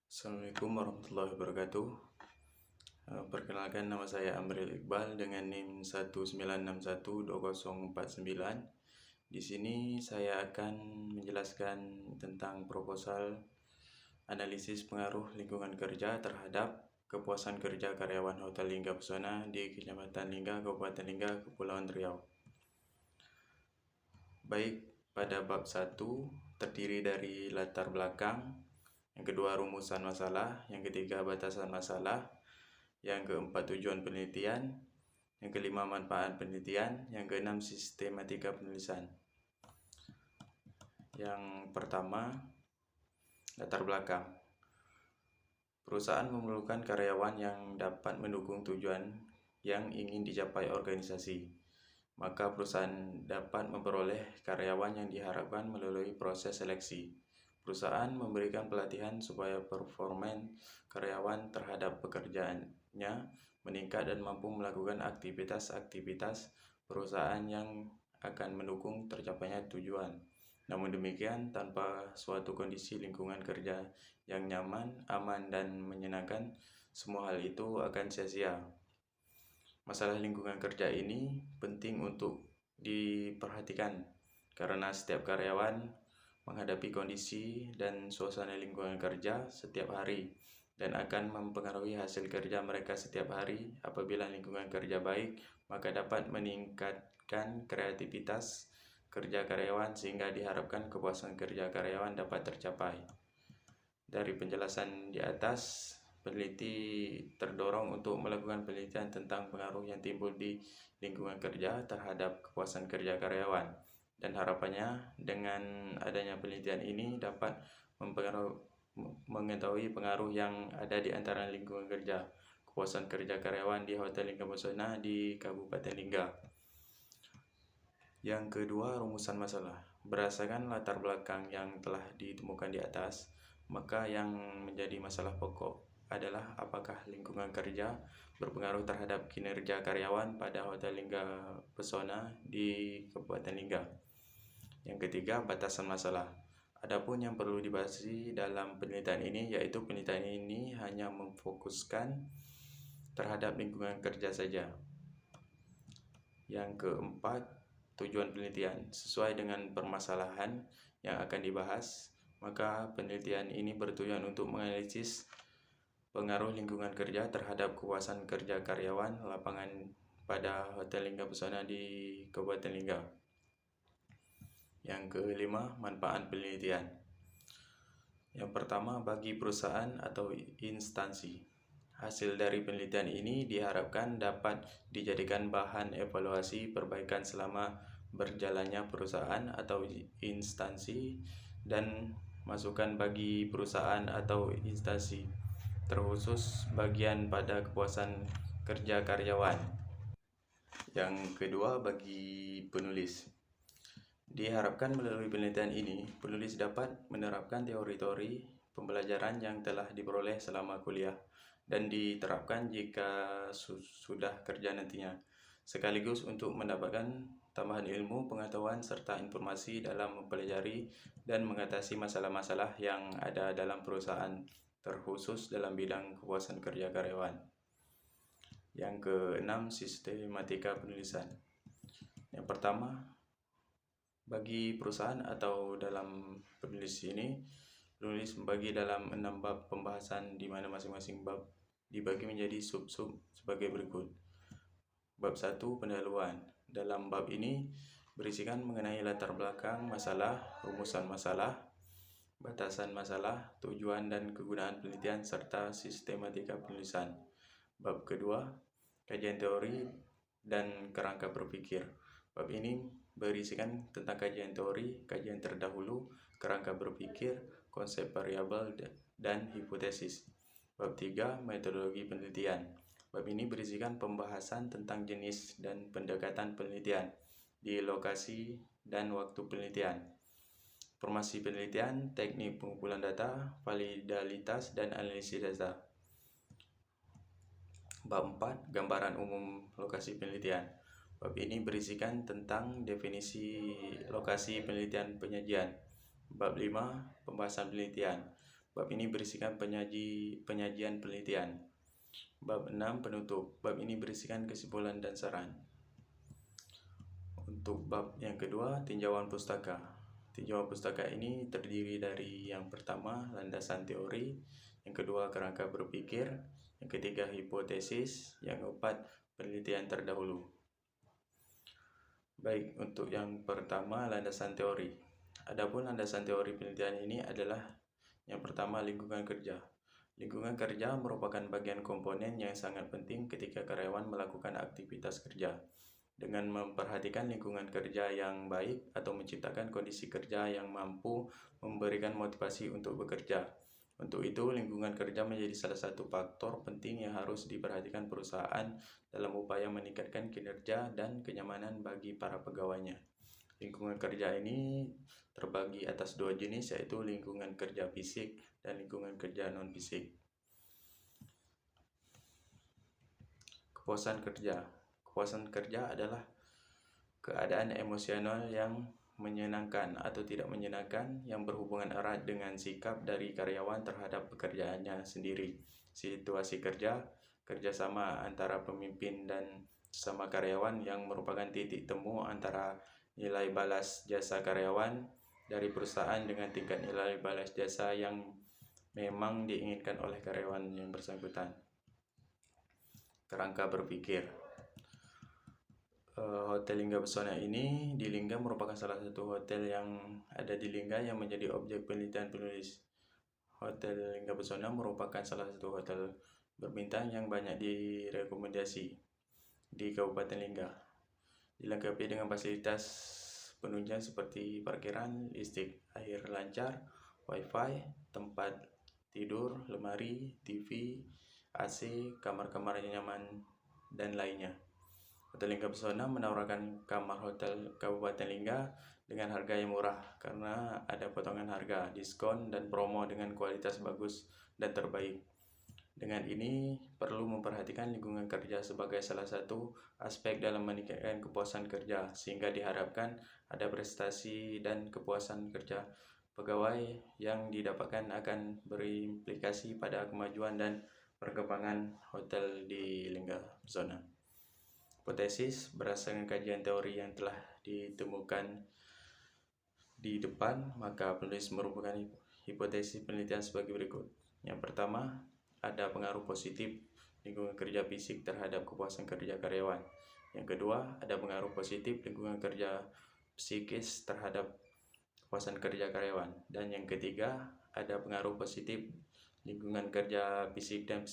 Assalamualaikum warahmatullahi wabarakatuh. Perkenalkan, nama saya Amril Iqbal dengan NIM 1961204 Di sini saya akan menjelaskan tentang proposal analisis pengaruh lingkungan kerja terhadap kepuasan kerja karyawan Hotel Lingga Pesona di Kecamatan Lingga, Kabupaten Lingga, Kepulauan Riau. Baik, pada bab 1 terdiri dari latar belakang, yang kedua rumusan masalah, yang ketiga batasan masalah, yang keempat tujuan penelitian, yang kelima manfaat penelitian, yang keenam sistematika penulisan. Yang pertama, latar belakang. Perusahaan memerlukan karyawan yang dapat mendukung tujuan yang ingin dicapai organisasi. Maka perusahaan dapat memperoleh karyawan yang diharapkan melalui proses seleksi. Perusahaan memberikan pelatihan supaya performa karyawan terhadap pekerjaannya meningkat dan mampu melakukan aktivitas-aktivitas perusahaan yang akan mendukung tercapainya tujuan. Namun demikian, tanpa suatu kondisi lingkungan kerja yang nyaman, aman, dan menyenangkan, semua hal itu akan sia-sia. Masalah lingkungan kerja ini penting untuk diperhatikan karena setiap karyawan menghadapi kondisi dan suasana lingkungan kerja setiap hari dan akan mempengaruhi hasil kerja mereka setiap hari. Apabila lingkungan kerja baik, maka dapat meningkatkan kreativitas kerja karyawan sehingga diharapkan kepuasan kerja karyawan dapat tercapai. Dari penjelasan di atas, peneliti terdorong untuk melakukan penelitian tentang pengaruh yang timbul di lingkungan kerja terhadap kepuasan kerja karyawan. Dan harapannya dengan adanya penelitian ini dapat mengetahui pengaruh yang ada di antara lingkungan kerja, kepuasan kerja karyawan di Hotel Lingga Pesona di Kabupaten Lingga. Yang kedua, rumusan masalah. Berdasarkan latar belakang yang telah ditemukan di atas, maka yang menjadi masalah pokok adalah apakah lingkungan kerja berpengaruh terhadap kinerja karyawan pada Hotel Lingga Pesona di Kabupaten Lingga. Yang ketiga, batasan masalah. Adapun yang perlu dibahas dalam penelitian ini, yaitu penelitian ini hanya memfokuskan terhadap lingkungan kerja saja. Yang keempat, tujuan penelitian. Sesuai dengan permasalahan yang akan dibahas, maka penelitian ini bertujuan untuk menganalisis pengaruh lingkungan kerja terhadap kepuasan kerja karyawan lapangan pada Hotel Lingga Pesona di Kabupaten Lingga. Yang kelima, manfaat penelitian. Yang pertama, bagi perusahaan atau instansi. Hasil dari penelitian ini diharapkan dapat dijadikan bahan evaluasi perbaikan selama berjalannya perusahaan atau instansi dan masukan bagi perusahaan atau instansi, terkhusus bagian pada kepuasan kerja karyawan. Yang kedua, bagi penulis. Diharapkan melalui penelitian ini, penulis dapat menerapkan teori-teori pembelajaran yang telah diperoleh selama kuliah dan diterapkan jika sudah kerja nantinya, sekaligus untuk mendapatkan tambahan ilmu, pengetahuan, serta informasi dalam mempelajari dan mengatasi masalah-masalah yang ada dalam perusahaan, terkhusus dalam bidang kepuasan kerja karyawan. Yang keenam, sistematika penulisan. Yang pertama, bagi perusahaan atau dalam penulis ini, penulis membagi dalam 6 bab pembahasan di mana masing-masing bab dibagi menjadi sub-sub sebagai berikut. Bab 1, pendahuluan. Dalam bab ini berisikan mengenai latar belakang masalah, rumusan masalah, batasan masalah, tujuan dan kegunaan penelitian, serta sistematika penulisan. Bab kedua, kajian teori dan kerangka berpikir. Bab ini berisikan tentang kajian teori, kajian terdahulu, kerangka berpikir, konsep variabel, dan hipotesis. Bab 3, metodologi penelitian. Bab ini berisikan pembahasan tentang jenis dan pendekatan penelitian di lokasi dan waktu penelitian, formasi penelitian, teknik pengumpulan data, validalitas, dan analisis data. Bab 4, gambaran umum lokasi penelitian. Bab ini berisikan tentang definisi lokasi penelitian penyajian. Bab 5, pembahasan penelitian. Bab ini berisikan penyajian penelitian. Bab 6 penutup. Bab ini berisikan kesimpulan dan saran. Untuk bab yang kedua, tinjauan pustaka. Tinjauan pustaka ini terdiri dari yang pertama, landasan teori, yang kedua, kerangka berpikir, yang ketiga, hipotesis, yang keempat, penelitian terdahulu. Baik, untuk yang pertama, landasan teori. Adapun landasan teori penelitian ini adalah yang pertama, lingkungan kerja. Lingkungan kerja merupakan bagian komponen yang sangat penting ketika karyawan melakukan aktivitas kerja. Dengan memperhatikan lingkungan kerja yang baik atau menciptakan kondisi kerja yang mampu memberikan motivasi untuk bekerja. Untuk itu, lingkungan kerja menjadi salah satu faktor penting yang harus diperhatikan perusahaan dalam upaya meningkatkan kinerja dan kenyamanan bagi para pegawainya. Lingkungan kerja ini terbagi atas dua jenis, yaitu lingkungan kerja fisik dan lingkungan kerja non-fisik. Kepuasan kerja. Kepuasan kerja adalah keadaan emosional yang menyenangkan atau tidak menyenangkan yang berhubungan erat dengan sikap dari karyawan terhadap pekerjaannya sendiri. Situasi kerja, kerjasama antara pemimpin dan sesama karyawan yang merupakan titik temu antara nilai balas jasa karyawan dari perusahaan dengan tingkat nilai balas jasa yang memang diinginkan oleh karyawan yang bersangkutan. Kerangka berpikir. Hotel Lingga Pesona ini di Lingga merupakan salah satu hotel yang ada di Lingga yang menjadi objek penelitian penulis. Hotel Lingga Pesona merupakan salah satu hotel berbintang yang banyak direkomendasi di Kabupaten Lingga. Dilengkapi dengan fasilitas penunjang seperti parkiran, listrik, air lancar, wifi, tempat tidur, lemari, TV, AC, kamar-kamar yang nyaman, dan lainnya. Hotel Lingga Pesona menawarkan kamar hotel Kabupaten Lingga dengan harga yang murah karena ada potongan harga, diskon, dan promo dengan kualitas bagus dan terbaik. Dengan ini, perlu memperhatikan lingkungan kerja sebagai salah satu aspek dalam meningkatkan kepuasan kerja, sehingga diharapkan ada prestasi dan kepuasan kerja pegawai yang didapatkan akan berimplikasi pada kemajuan dan perkembangan hotel di Lingga Pesona. Hipotesis berdasarkan kajian teori yang telah ditemukan di depan, maka penulis merupakan hipotesis penelitian sebagai berikut. Yang pertama, ada pengaruh positif lingkungan kerja fisik terhadap kepuasan kerja karyawan. Yang kedua, ada pengaruh positif lingkungan kerja psikis terhadap kepuasan kerja karyawan. Dan yang ketiga, ada pengaruh positif lingkungan kerja fisik dan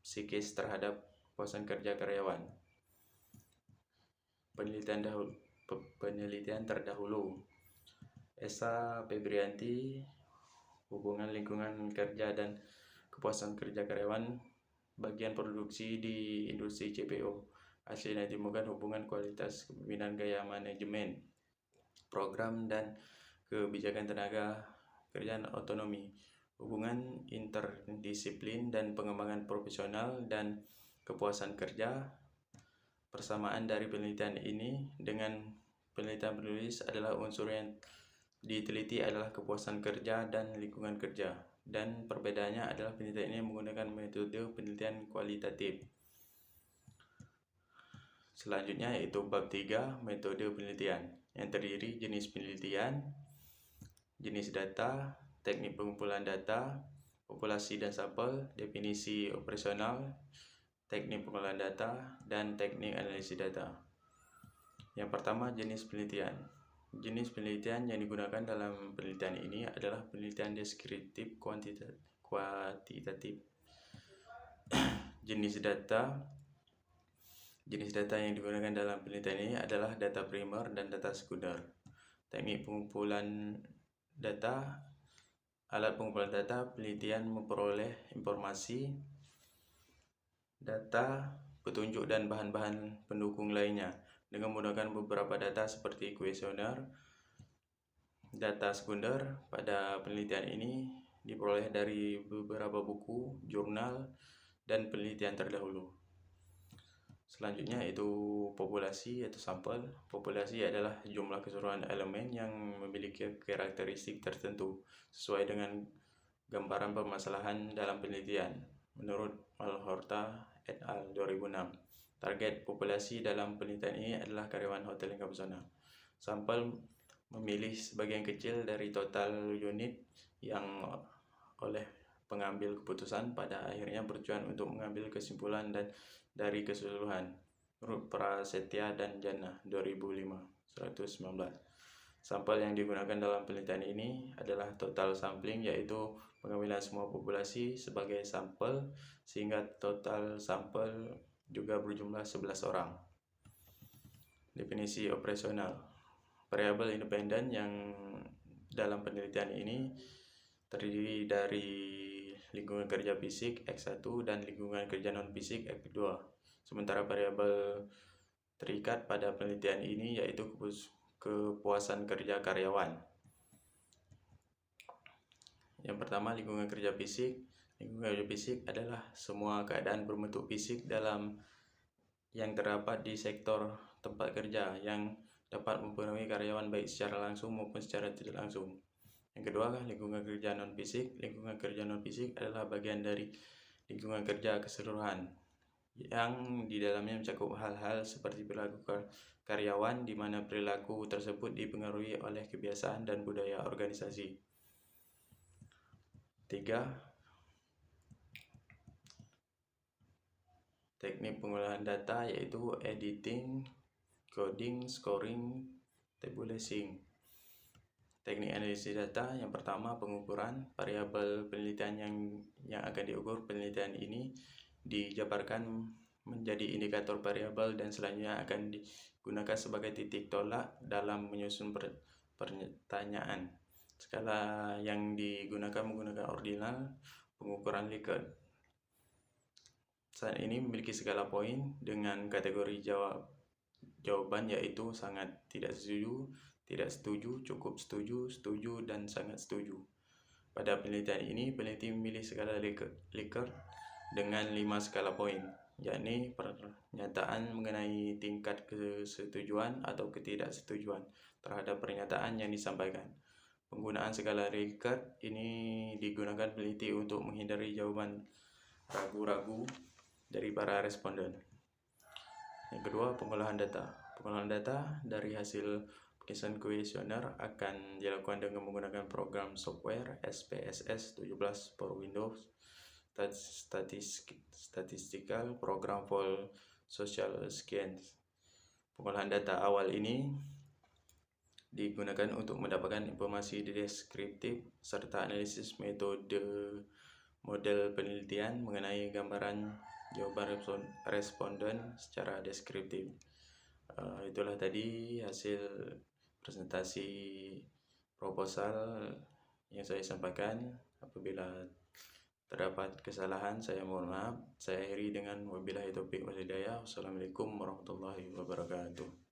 psikis terhadap kepuasan kerja karyawan. Penelitian terdahulu. Esa Febrianti, hubungan lingkungan kerja dan kepuasan kerja karyawan bagian produksi di industri CPO. Hasilnya ditemukan hubungan kualitas kepemimpinan gaya manajemen, program dan kebijakan tenaga kerjaan otonomi, hubungan interdisiplin dan pengembangan profesional dan kepuasan kerja. Persamaan dari penelitian ini dengan penelitian penulis adalah unsur yang diteliti adalah kepuasan kerja dan lingkungan kerja, dan perbedaannya adalah penelitian ini menggunakan metode penelitian kualitatif. Selanjutnya yaitu bab 3, metode penelitian, yang terdiri jenis penelitian, jenis data, teknik pengumpulan data, populasi dan sampel, definisi operasional, teknik pengolahan data, dan teknik analisis data. Yang pertama, jenis penelitian. Jenis penelitian yang digunakan dalam penelitian ini adalah penelitian deskriptif kuantitatif. Jenis data yang digunakan dalam penelitian ini adalah data primer dan data sekunder. Teknik pengumpulan data. Alat pengumpulan data penelitian memperoleh informasi, data, petunjuk, dan bahan-bahan pendukung lainnya dengan menggunakan beberapa data seperti kuesioner. Data sekunder pada penelitian ini diperoleh dari beberapa buku, jurnal, dan penelitian terdahulu. Selanjutnya yaitu populasi atau sampel. Populasi adalah jumlah keseluruhan elemen yang memiliki karakteristik tertentu sesuai dengan gambaran permasalahan dalam penelitian. Menurut Malhotra et al. 2006, target populasi dalam penelitian ini adalah karyawan hotel lengkap pesona. Sampel memilih sebagian kecil dari total unit yang oleh pengambil keputusan pada akhirnya bertujuan untuk mengambil kesimpulan dan dari keseluruhan. Menurut Prasetya dan Jannah 2005, 119. Sampel yang digunakan dalam penelitian ini adalah total sampling, yaitu pengambilan semua populasi sebagai sampel, sehingga total sampel juga berjumlah 11 orang. Definisi operasional. Variabel independen yang dalam penelitian ini terdiri dari lingkungan kerja fisik X1 dan lingkungan kerja non-fisik X2. Sementara variabel terikat pada penelitian ini yaitu kepuasan kerja karyawan. Yang pertama, lingkungan kerja fisik. Lingkungan kerja fisik adalah semua keadaan berbentuk fisik yang terdapat di sektor tempat kerja yang dapat mempengaruhi karyawan baik secara langsung maupun secara tidak langsung. Yang kedua, lingkungan kerja non-fisik. Lingkungan kerja non-fisik adalah bagian dari lingkungan kerja keseluruhan yang di dalamnya mencakup hal-hal seperti perilaku karyawan, di mana perilaku tersebut dipengaruhi oleh kebiasaan dan budaya organisasi. 3. Teknik pengolahan data yaitu editing, coding, scoring, tabulacing. Teknik analisis data yang pertama, pengukuran variabel penelitian yang akan diukur. Penelitian ini dijabarkan menjadi indikator variabel dan selanjutnya akan digunakan sebagai titik tolak dalam menyusun pertanyaan. Skala yang digunakan menggunakan ordinal pengukuran Likert. Saat ini memiliki skala poin dengan kategori jawaban yaitu sangat tidak setuju, tidak setuju, cukup setuju, setuju, dan sangat setuju. Pada penelitian ini, peneliti memilih skala Likert dengan 5 skala poin, yakni pernyataan mengenai tingkat kesetujuan atau ketidaksetujuan terhadap pernyataan yang disampaikan. Penggunaan skala Likert ini digunakan peneliti untuk menghindari jawaban ragu-ragu dari para responden. Yang kedua, pengolahan data. Pengolahan data dari hasil pengisian kuesioner akan dilakukan dengan menggunakan program software SPSS 17 for Windows, Statistical Program for Social Science. Pengolahan data awal ini digunakan untuk mendapatkan informasi deskriptif serta analisis model penelitian mengenai gambaran jawaban responden secara deskriptif. Itulah tadi hasil presentasi proposal yang saya sampaikan. Apabila terdapat kesalahan, saya mohon maaf. Saya akhiri dengan wabillahi taufiq wal hidayah. Wassalamualaikum warahmatullahi wabarakatuh.